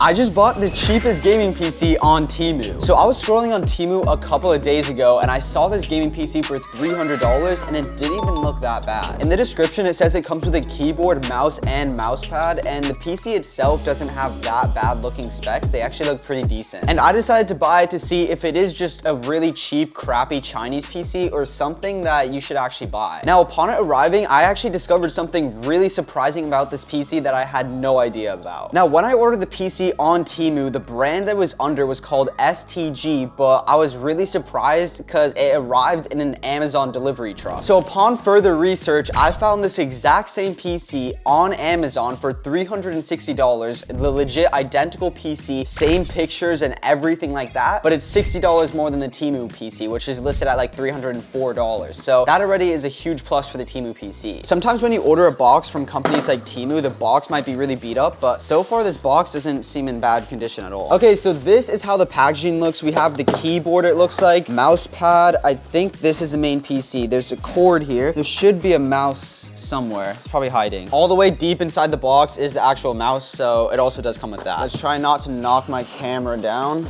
I just bought the cheapest gaming PC on Temu. So I was scrolling on Temu a couple of days ago and I saw this gaming PC for $300 and it didn't even look that bad. In the description, it says it comes with a keyboard, mouse, and mouse pad, and the PC itself doesn't have that bad looking specs. They actually look pretty decent. And I decided to buy it to see if it is just a really cheap, crappy Chinese PC or something that you should actually buy. Now, upon it arriving, I actually discovered something really surprising about this PC that I had no idea about. Now, when I ordered the PC on Temu, the brand that was under was called STG, but I was really surprised because it arrived in an Amazon delivery truck. So upon further research, I found this exact same PC on Amazon for $360, the legit identical PC, same pictures and everything like that, but it's $60 more than the Temu PC, which is listed at like $304. So that already is a huge plus for the Temu PC. Sometimes when you order a box from companies like Temu, the box might be really beat up, but so far this box doesn't seem in bad condition at all. Okay, so this is how the packaging looks. We have the keyboard, it looks like, mouse pad. I think this is the main PC. There's a cord here. There should be a mouse somewhere. It's probably hiding. All the way deep inside the box is the actual mouse, so it also does come with that. Let's try not to knock my camera down.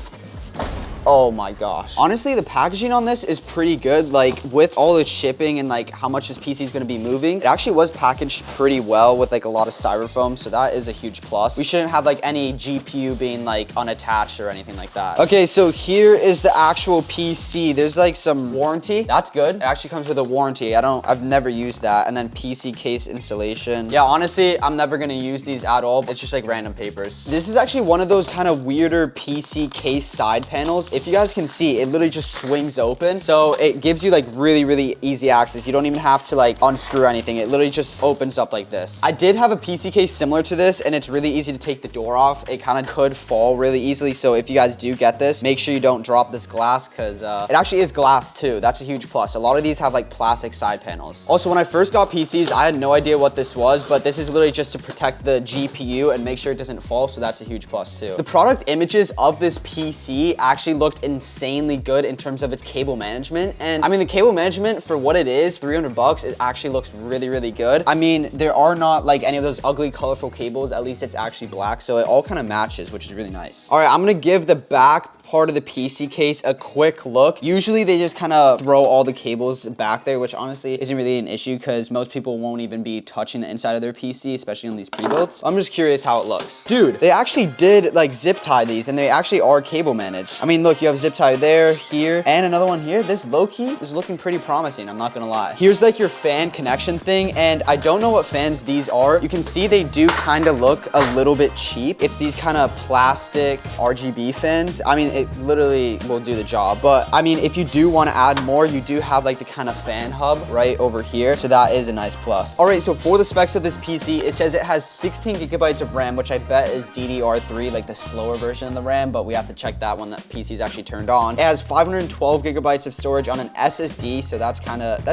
Oh my gosh. Honestly, the packaging on this is pretty good. Like with all the shipping and like how much this PC is going to be moving, it actually was packaged pretty well with like a lot of styrofoam. So that is a huge plus. We shouldn't have like any GPU being like unattached or anything like that. Okay, so here is the actual PC. There's like some warranty. That's good. It actually comes with a warranty. I've never used that. And then PC case installation. Yeah, honestly, I'm never going to use these at all. It's just like random papers. This is actually one of those kind of weirder PC case side panels. If you guys can see, it literally just swings open. So it gives you like really easy access. You don't even have to like unscrew anything. It literally just opens up like this. I did have a PC case similar to this and it's really easy to take the door off. It kind of could fall really easily. So if you guys do get this, make sure you don't drop this glass because it actually is glass too. That's a huge plus. A lot of these have like plastic side panels. Also, when I first got PCs, I had no idea what this was, but this is literally just to protect the GPU and make sure it doesn't fall. So that's a huge plus too. The product images of this PC actually looked insanely good in terms of its cable management. And I mean, the cable management for what it is, $300, it actually looks really good. I mean, there are not like any of those ugly colorful cables. At least it's actually black. So it all kind of matches, which is really nice. All right, I'm gonna give the back part of the PC case a quick look. Usually they just kind of throw all the cables back there, which honestly isn't really an issue because most people won't even be touching the inside of their PC, especially on these pre-builds. I'm just curious how it looks. Dude, they actually did like zip tie these and they actually are cable managed. I mean, look, you have zip tie there, here, and another one here. This low-key is looking pretty promising, I'm not gonna lie. Here's like your fan connection thing, and I don't know what fans these are. You can see they do kind of look a little bit cheap. It's these kind of plastic RGB fans. I mean, it literally will do the job, but I mean, if you do want to add more, you do have like the kind of fan hub right over here, so that is a nice plus. All right, so for the specs of this PC, it says it has 16 gigabytes of RAM, which I bet is DDR3, like the slower version of the RAM, but we have to check that when the PC is actually turned on. It has 512 gigabytes of storage on an SSD, so that's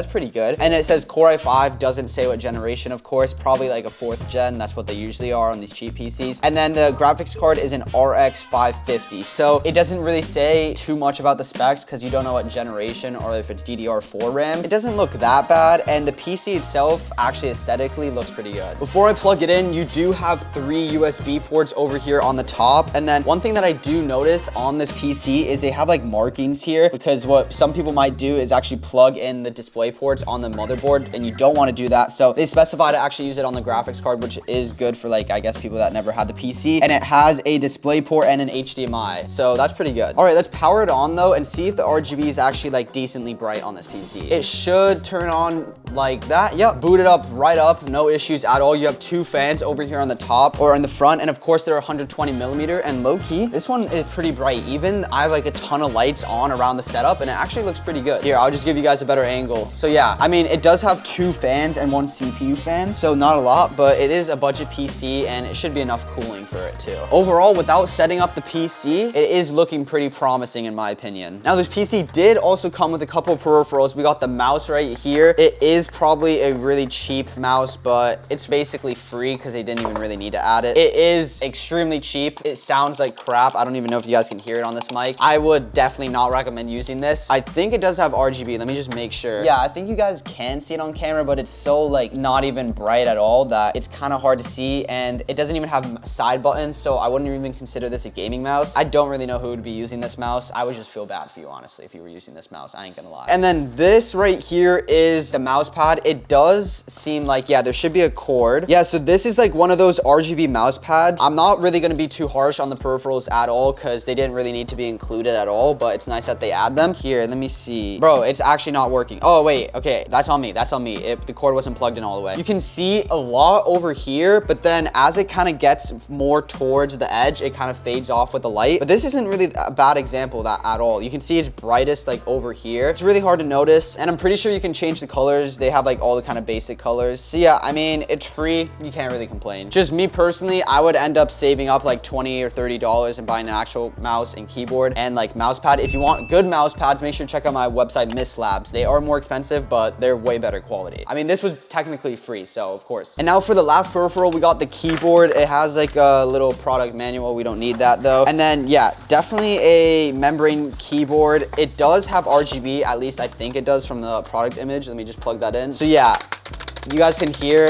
pretty good. And it says Core i5, doesn't say what generation, of course, probably like a 4th gen. That's what they usually are on these cheap PCs. And then the graphics card is an RX 550. So it doesn't really say too much about the specs because you don't know what generation or if it's DDR4 RAM. It doesn't look that bad, and the PC itself actually aesthetically looks pretty good. Before I plug it in, you do have 3 USB ports over here on the top. And then one thing that I do notice on this PC is they have like markings here, because what some people might do is actually plug in the display ports on the motherboard, and you don't want to do that. So they specify to actually use it on the graphics card, which is good for like, I guess, people that never had the PC. And it has a display port and an HDMI. So that's pretty good. All right, let's power it on though and see if the RGB is actually like decently bright on this PC. It should turn on like that. Yep, boot it up right up, no issues at all. You have 2 fans over here on the top or in the front, and of course they're 120 millimeter, and low key, this one is pretty bright. Even I have like a ton of lights on around the setup and it actually looks pretty good. Here, I'll just give you guys a better angle. So yeah, I mean, it does have 2 fans and 1 CPU fan, so not a lot, but it is a budget PC and it should be enough cooling for it too. Overall, without setting up the PC, it is looking pretty promising in my opinion. Now, this PC did also come with a couple of peripherals. We got the mouse right here. It is probably a really cheap mouse, but it's basically free because they didn't even really need to add it. It is extremely cheap. It sounds like crap. I don't even know if you guys can hear it on this mic, like, I would definitely not recommend using this. I think it does have RGB. Let me just make sure. Yeah, I think you guys can see it on camera, but it's so like not even bright at all that it's kind of hard to see, and it doesn't even have side buttons, so I wouldn't even consider this a gaming mouse. I don't really know who would be using this mouse. I would just feel bad for you, honestly, if you were using this mouse. I ain't gonna lie. And then this right here is the mouse pad. It does seem like, yeah, there should be a cord. Yeah, so this is like one of those RGB mouse pads. I'm not really gonna be too harsh on the peripherals at all because they didn't really need to be included at all, but it's nice that they add them. Here, let me see. Bro, it's actually not working. Oh, wait, okay, that's on me. That's on me. The cord wasn't plugged in all the way. You can see a lot over here, but then as it kind of gets more towards the edge, it kind of fades off with the light. But this isn't really a bad example of that at all. You can see it's brightest like over here. It's really hard to notice, and I'm pretty sure you can change the colors. They have like all the kind of basic colors. So yeah, I mean, it's free. You can't really complain. Just me personally, I would end up saving up like $20 or $30 and buying an actual mouse and keyboard and like mouse pad. If you want good mouse pads, make sure to check out my website, Miss Labs. They are more expensive, but they're way better quality. I mean, this was technically free, so of course. And now for the last peripheral, we got the keyboard. It has like a little product manual. We don't need that though. And then yeah, definitely a membrane keyboard. It does have RGB, at least I think it does from the product image. Let me just plug that in. So yeah, you guys can hear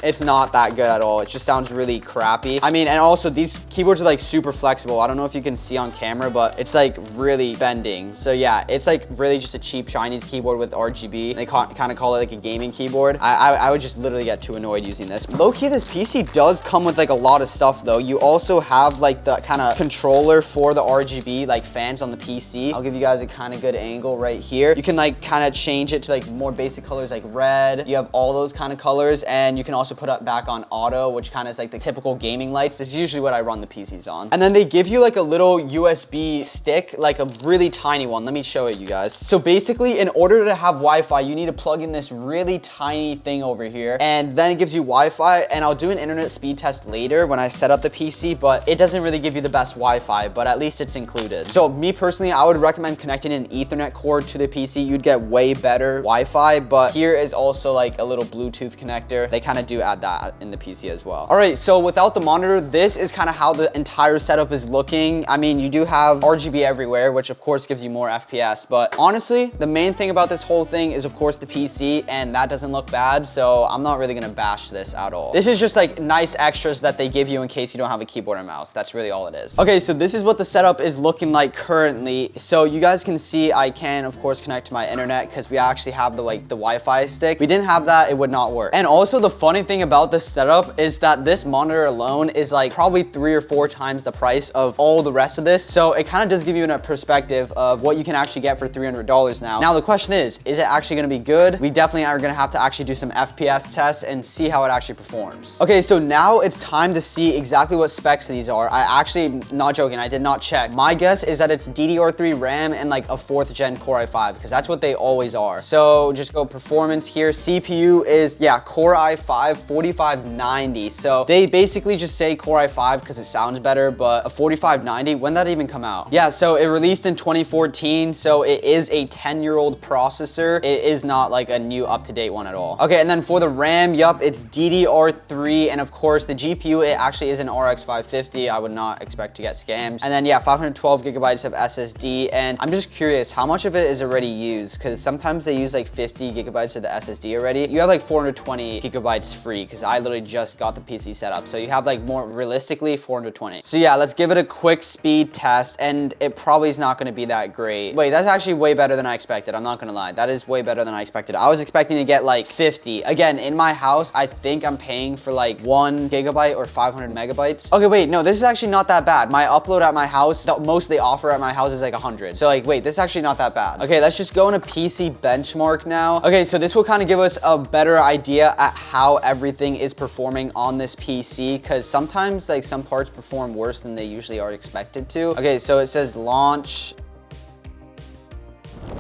it's not that good at all. It just sounds really crappy. I mean, and also these keyboards are like super flexible. I don't know if you can see on camera, but it's like really bending. So yeah, it's like really just a cheap Chinese keyboard with RGB. They kind of call it like a gaming keyboard. I would just literally get too annoyed using this. Low-key, this PC does come with like a lot of stuff though. You also have like the kind of controller for the RGB like fans on the PC. I'll give you guys a kind of good angle right here. You can like kind of change it to like more basic colors like red. You have all those kind of colors, and you can also put it back on auto, which kind of is like the typical gaming lights. This is usually what I run the PCs on. And then they give you like a little USB stick, like a really tiny one. Let me show it you guys. So basically, in order to have Wi-Fi, you need to plug in this really tiny thing over here, and then it gives you Wi-Fi. And I'll do an internet speed test later when I set up the PC, but it doesn't really give you the best Wi-Fi, but at least it's included. So me personally, I would recommend connecting an Ethernet cord to the PC. You'd get way better Wi-Fi, but here is also like a little Bluetooth connector. They kind of do add that in the PC as well. All right, so without the monitor, this is kind of how the entire setup is looking. I mean, you do have RGB everywhere, which of course gives you more FPS, but honestly, the main thing about this whole thing is of course the PC, and that doesn't look bad, so I'm not really gonna bash this at all. This is just like nice extras that they give you in case you don't have a keyboard and mouse. That's really all it is. Okay, so this is what the setup is looking like currently. So you guys can see I can of course connect to my internet because we actually have the Wi-Fi stick. If we didn't have that, it would not work. And also the funny thing about this setup is that this monitor alone is like probably 3 or 4 times the price of all the rest of this. So it kind of does give you a perspective of what you can actually get for $300 now. Now the question is it actually gonna be good? We definitely are gonna have to actually do some FPS tests and see how it actually performs. Okay, so now it's time to see exactly what specs these are. I actually, not joking, I did not check. My guess is that it's DDR3 RAM and like a 4th gen Core i5 because that's what they always are. So just go performance here. CPU is, yeah, Core i5 4590. So they basically just say Core i5 because it sounds better, but a 4590, when did that even come out? Yeah, so it released in 2014, so it is a 10-year-old processor. It is not like a new up-to-date one at all. Okay, and then for the RAM, yup, it's DDR3, and of course the GPU, it actually is an RX 550. I would not expect to get scammed. And then yeah, 512 gigabytes of SSD, and I'm just curious, how much of it is already used? Because sometimes they use like 50 gigabytes of the SSD already. You have like 420 gigabytes free, because I literally just got the PC set up. So you have like more realistically 420. So yeah, let's give it a quick speed test, and it probably is not gonna be that great. Wait, that's actually way better than I expected. I'm not gonna lie. That is way better than I expected. I was expecting to get like 50. Again, in my house, I think I'm paying for like 1 gigabyte or 500 megabytes. Okay, wait, no, this is actually not that bad. My upload at my house, the most they offer at my house is like 100. So like, wait, this is actually not that bad. Okay, let's just go into PC benchmark now. Okay, so this will kind of give us a better idea at how everything is performing on this PC, because sometimes like some parts perform worse than they usually are expected to. Okay, so it says launch.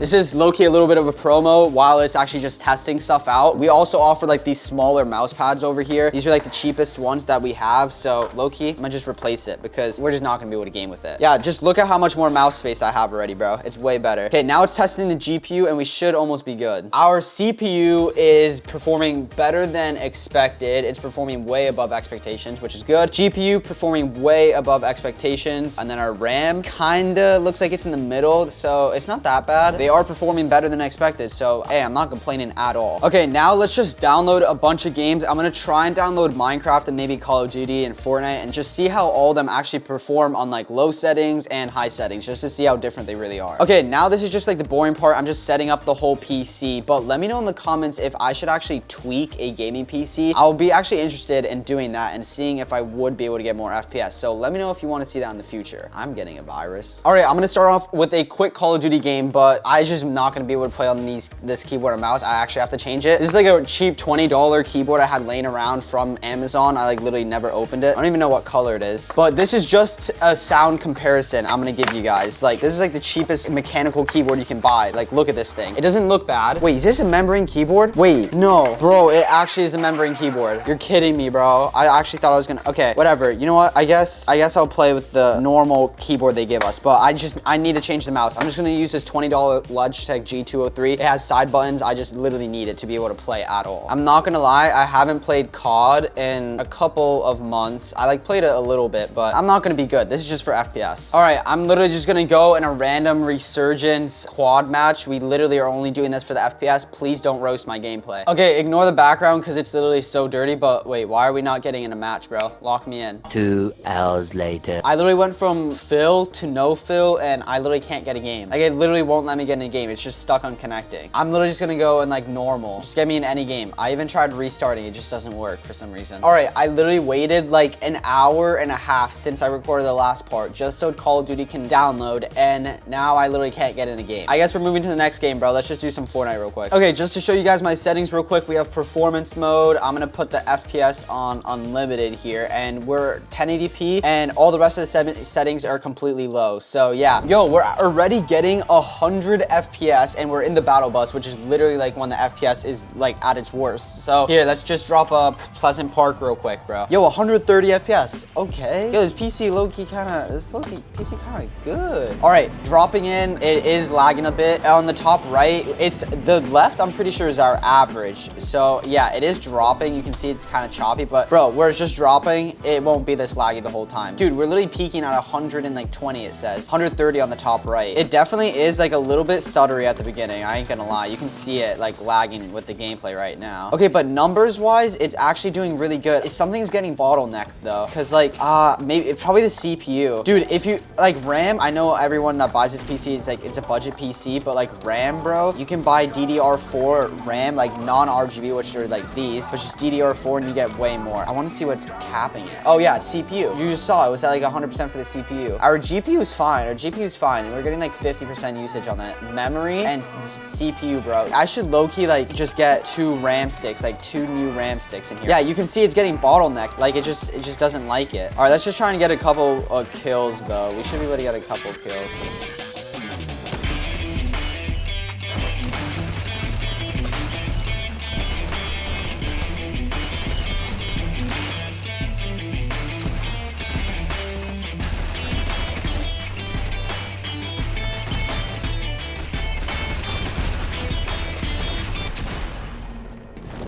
This is low-key a little bit of a promo while it's actually just testing stuff out. We also offer like these smaller mouse pads over here. These are like the cheapest ones that we have. So low-key, I'm gonna just replace it because we're just not gonna be able to game with it. Yeah, just look at how much more mouse space I have already, bro. It's way better. Okay, now it's testing the GPU and we should almost be good. Our CPU is performing better than expected. It's performing way above expectations, which is good. GPU performing way above expectations. And then our RAM kinda looks like it's in the middle, so it's not that bad. They are performing better than expected, so hey, I'm not complaining at all. Okay, now let's just download a bunch of games. I'm gonna try and download Minecraft and maybe Call of Duty and Fortnite and just see how all of them actually perform on like low settings and high settings, just to see how different they really are. Okay, now this is just like the boring part. I'm just setting up the whole PC, but let me know in the comments if I should actually tweak a gaming PC. I'll be actually interested in doing that and seeing if I would be able to get more FPS. So let me know if you want to see that in the future. I'm getting a virus. All right, I'm gonna start off with a quick Call of Duty game, but I just am not gonna be able to play on this keyboard and mouse. I actually have to change it. This is like a cheap $20 keyboard I had laying around from Amazon. I like literally never opened it. I don't even know what color it is, but this is just a sound comparison I'm gonna give you guys. Like, this is like the cheapest mechanical keyboard you can buy. Like, look at this thing. It doesn't look bad. Wait, is this a membrane keyboard? Wait, no. Bro, it actually is a membrane keyboard. You're kidding me, bro. I actually thought I was gonna, okay, whatever. You know what? I guess I'll play with the normal keyboard they give us, but I need to change the mouse. I'm just gonna use this $20 Logitech G203. It has side buttons. I just literally need it to be able to play at all. I'm not gonna lie, I haven't played COD in a couple of months. I like played it a little bit, but I'm not gonna be good. This is just for FPS. All right, I'm literally just gonna go in a random Resurgence quad match. We literally are only doing this for the FPS. Please don't roast my gameplay. Okay, ignore the background because it's literally so dirty, but wait, why are we not getting in a match, bro? Lock me in. 2 hours later. I literally went from fill to no fill and I literally can't get a game. Like, it literally won't let me get in a game. It's just stuck on connecting. I'm literally just gonna go in like normal. Just get me in any game. I even tried restarting. It just doesn't work for some reason. All right, I literally waited like an hour and a half since I recorded the last part just so Call of Duty can download, and now I literally can't get in a game. I guess we're moving to the next game, bro. Let's just do some Fortnite real quick. Okay, just to show you guys my settings real quick, we have performance mode. I'm gonna put the FPS on unlimited here, and we're 1080p, and all the rest of the settings are completely low. So yeah, yo, we're already getting 100 FPS, and we're in the battle bus, which is literally like when the FPS is like at its worst. So here, let's just drop a Pleasant Park real quick, bro. Yo, 130 FPS. Okay. Yo, this PC low-key PC kind of good. All right, dropping in. It is lagging a bit. On the top right, it's the left, I'm pretty sure is our average. So yeah, it is dropping. You can see it's kind of choppy, but bro, where it's just dropping, it won't be this laggy the whole time. Dude, we're literally peaking at 120, it says. 130 on the top right. It definitely is like a little bit stuttery at the beginning. I ain't gonna lie. You can see it like lagging with the gameplay right now. Okay, but numbers wise, it's actually doing really good. Something's getting bottlenecked though, because like, maybe probably the CPU. Dude, if you like RAM, I know everyone that buys this PC, it's like, it's a budget PC, but like RAM, bro, you can buy DDR4 RAM, like non-RGB, which are like these, which is DDR4, and you get way more. I want to see what's capping it. Oh yeah, it's CPU. You just saw it was at like 100% for the CPU. Our GPU is fine. Our GPU is fine, and we're getting like 50% usage on that. Memory and CPU, bro. I should low-key like just get 2 RAM sticks, like 2 new RAM sticks in here. Yeah, you can see it's getting bottlenecked. Like it just doesn't like it. All right, let's just try and get a couple of kills though. We should be able to get a couple kills.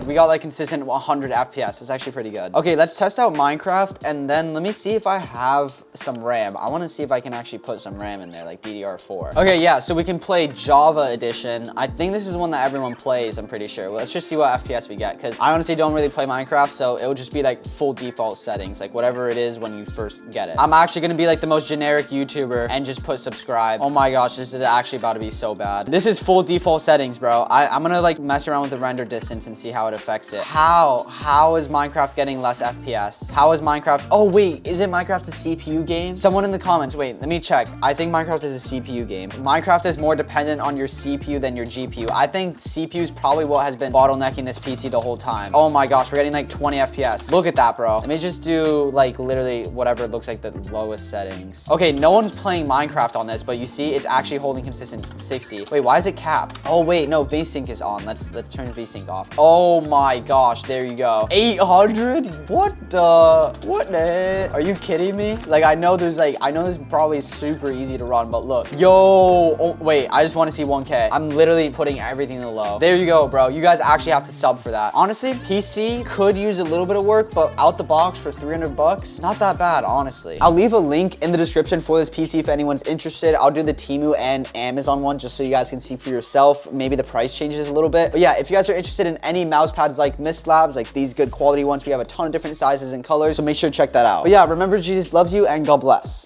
We got like consistent 100 FPS. It's actually pretty good. Okay, let's test out Minecraft, and then let me see if I have some RAM. I want to see if I can actually put some RAM in there, like DDR4. Okay, yeah, so we can play Java Edition. I think this is one that everyone plays, I'm pretty sure. Well, let's just see what FPS we get, because I honestly don't really play Minecraft, so it would just be like full default settings, like whatever it is when you first get it. I'm actually gonna be like the most generic YouTuber and just put subscribe. Oh my gosh, this is actually about to be so bad. This is full default settings, bro. I'm gonna like mess around with the render distance and see how it affects it. How is Minecraft getting less FPS? How is Minecraft, oh wait, is it Minecraft a CPU game? Someone in the comments, wait, let me check. I think Minecraft is a CPU game. Minecraft is more dependent on your CPU than your GPU. I think CPU is probably what has been bottlenecking this PC the whole time. Oh my gosh, we're getting like 20 FPS. Look at that, bro. Let me just do like literally whatever looks like the lowest settings. Okay, no one's playing Minecraft on this, but you see it's actually holding consistent 60. Wait, why is it capped? Oh wait, no, VSync is on. Let's turn VSync off. Oh my gosh, there you go. 800? What the? Are you kidding me? Like, I know this is probably super easy to run, but look. Yo, oh, wait, I just want to see 1K. I'm literally putting everything in the low. There you go, bro. You guys actually have to sub for that. Honestly, PC could use a little bit of work, but out the box for 300 bucks, not that bad, honestly. I'll leave a link in the description for this PC if anyone's interested. I'll do the Temu and Amazon one just so you guys can see for yourself. Maybe the price changes a little bit. But yeah, if you guys are interested in any mouse pads like Mist Labs, like these good quality ones, we have a ton of different sizes and colors, so make sure to check that out. But yeah, remember, Jesus loves you and God bless.